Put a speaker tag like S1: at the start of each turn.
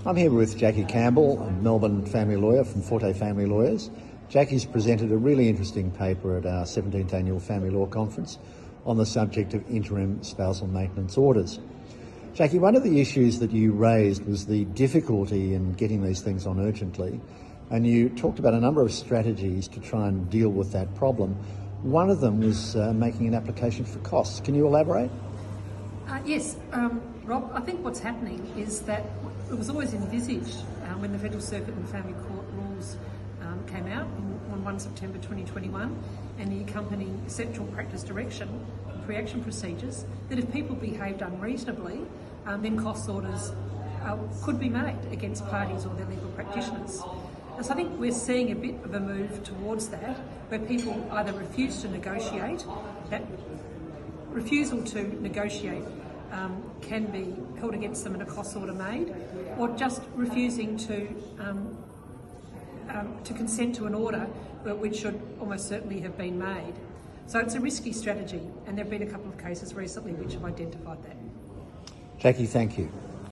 S1: I'm here with Jacky Campbell, a Melbourne family lawyer from Forte Family Lawyers. Jacky's presented a really interesting paper at our 17th Annual Family Law Conference on the subject of interim spousal maintenance orders. Jacky, one of the issues that you raised was the difficulty in getting these things on urgently, and you talked about a number of strategies to try and deal with that problem. One of them was making an application for costs. Can you elaborate?
S2: Yes, Rob, I think what's happening is that it was always envisaged when the Federal Circuit and Family Court rules came out on 1 September 2021 and the accompanying central practice direction and pre-action procedures, that if people behaved unreasonably, then cost orders could be made against parties or their legal practitioners. And so I think we're seeing a bit of a move towards that, where people either refuse to negotiate. That refusal to negotiate can be held against them and a cost order made, or just refusing to consent to an order which should almost certainly have been made. So it's a risky strategy, and there have been a couple of cases recently which have identified that.
S1: Jacky, thank you.